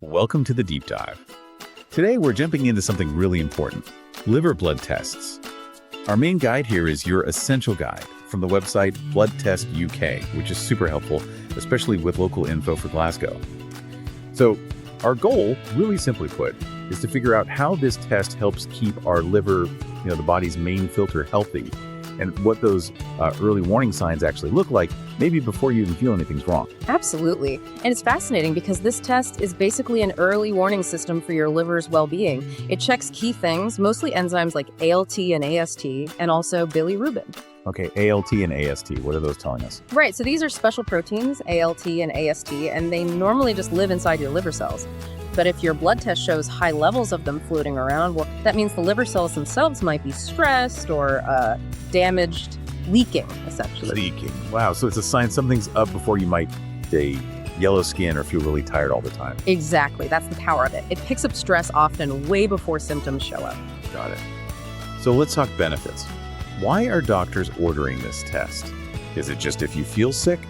Welcome to the deep dive. Today we're jumping into something really important, liver blood tests. Our main guide here is your essential guide from the website Blood Test UK, which is super helpful, especially with local info for Glasgow. So our goal, really simply put, is to figure out how this test helps keep our liver, the body's main filter, healthy, and what those early warning signs actually look like, maybe before you even feel anything's wrong. Absolutely. And it's fascinating because this test is basically an early warning system for your liver's well-being. It checks key things, mostly enzymes like ALT and AST, and also bilirubin. Okay, ALT and AST, what are those telling us? Right, so these are special proteins, ALT and AST, and they normally just live inside your liver cells. But if your blood test shows high levels of them floating around, well, that means the liver cells themselves might be stressed or damaged, leaking, essentially. Leaking. Wow, so it's a sign something's up before you might say yellow skin or feel really tired all the time. Exactly, that's the power of it. It picks up stress often way before symptoms show up. Got it. So let's talk benefits. Why are doctors ordering this test? Is it just if you feel sick?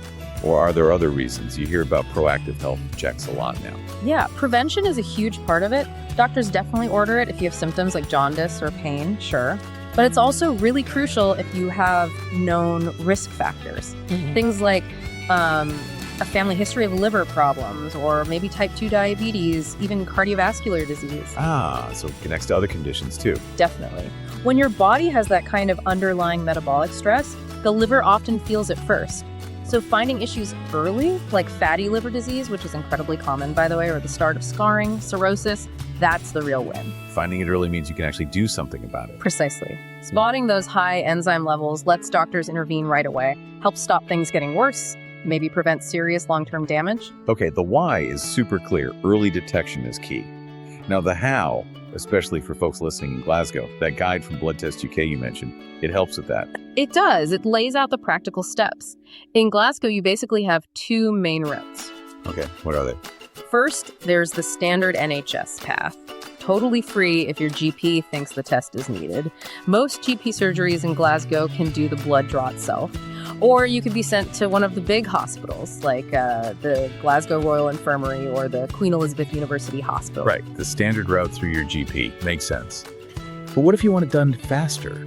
Or are there other reasons? You hear about proactive health checks a lot now. Yeah, prevention is a huge part of it. Doctors definitely order it if you have symptoms like jaundice or pain, sure. But it's also really crucial if you have known risk factors. Things like a family history of liver problems, or maybe type 2 diabetes, even cardiovascular disease. So it connects to other conditions too. Definitely. When your body has that kind of underlying metabolic stress, the liver often feels it first. So finding issues early, like fatty liver disease, which is incredibly common, by the way, or the start of scarring, cirrhosis, that's the real win. Finding it early means you can actually do something about it. Precisely. Spotting those high enzyme levels lets doctors intervene right away, helps stop things getting worse, maybe prevent serious long-term damage. Okay, the why is super clear. Early detection is key. Now the how, especially for folks listening in Glasgow, that guide from Blood Test UK you mentioned, it helps with that. It does. It lays out the practical steps. In Glasgow, you basically have two main routes. Okay, what are they? First, there's the standard NHS path. Totally free if your GP thinks the test is needed. Most GP surgeries in Glasgow can do the blood draw itself. Or you could be sent to one of the big hospitals, like the Glasgow Royal Infirmary or the Queen Elizabeth University Hospital. Right, the standard route through your GP. Makes sense. But what if you want it done faster?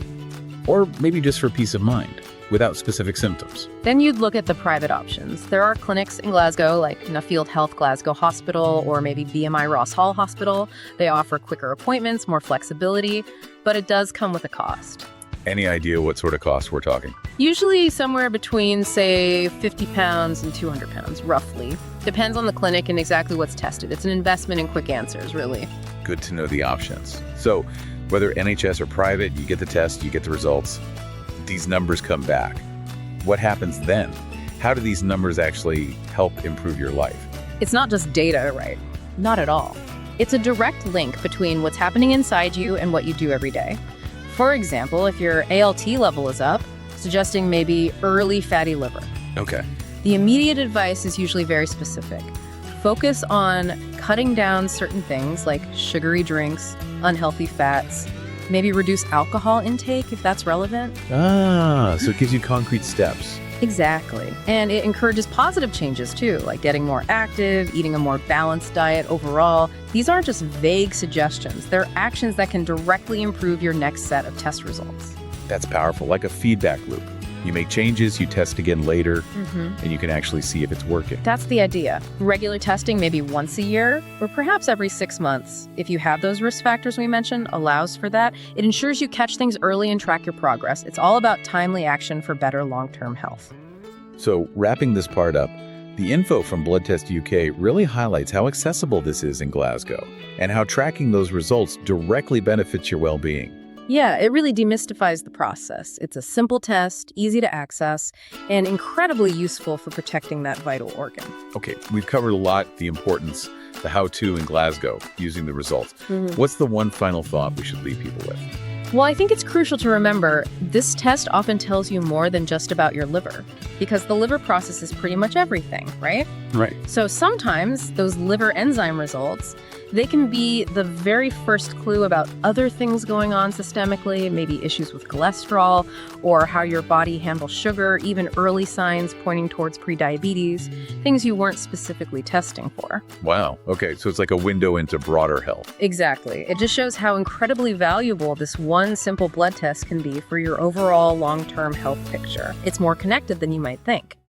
Or maybe just for peace of mind, without specific symptoms? Then you'd look at the private options. There are clinics in Glasgow, like Nuffield Health Glasgow Hospital or maybe BMI Ross Hall Hospital. They offer quicker appointments, more flexibility, but it does come with a cost. Any idea what sort of cost we're talking? Usually somewhere between, say, £50 and £200, roughly. Depends on the clinic and exactly what's tested. It's an investment in quick answers, really. Good to know the options. So, whether NHS or private, you get the test, you get the results. These numbers come back. What happens then? How do these numbers actually help improve your life? It's not just data, right? Not at all. It's a direct link between what's happening inside you and what you do every day. For example, if your ALT level is up, suggesting maybe early fatty liver. Okay. The immediate advice is usually very specific. Focus on cutting down certain things like sugary drinks, unhealthy fats, maybe reduce alcohol intake if that's relevant. So it gives you concrete steps. Exactly. And it encourages positive changes too, like getting more active, eating a more balanced diet overall. These aren't just vague suggestions. They're actions that can directly improve your next set of test results. That's powerful, like a feedback loop. You make changes, you test again later, and you can actually see if it's working. That's the idea. Regular testing maybe once a year or perhaps every 6 months. If you have those risk factors we mentioned, allows for that. It ensures you catch things early and track your progress. It's all about timely action for better long-term health. So wrapping this part up, the info from Blood Test UK really highlights how accessible this is in Glasgow and how tracking those results directly benefits your well-being. Yeah, it really demystifies the process. It's a simple test, easy to access, and incredibly useful for protecting that vital organ. Okay, we've covered a lot, the importance, the how-to in Glasgow, using the results. What's the one final thought we should leave people with? Well, I think it's crucial to remember this test often tells you more than just about your liver, because the liver processes pretty much everything, right? Right. So sometimes those liver enzyme results They can be the very first clue about other things going on systemically, maybe issues with cholesterol or how your body handles sugar, even early signs pointing towards prediabetes, things you weren't specifically testing for. Wow. Okay, so it's like a window into broader health. Exactly. It just shows how incredibly valuable this one simple blood test can be for your overall long-term health picture. It's more connected than you might think.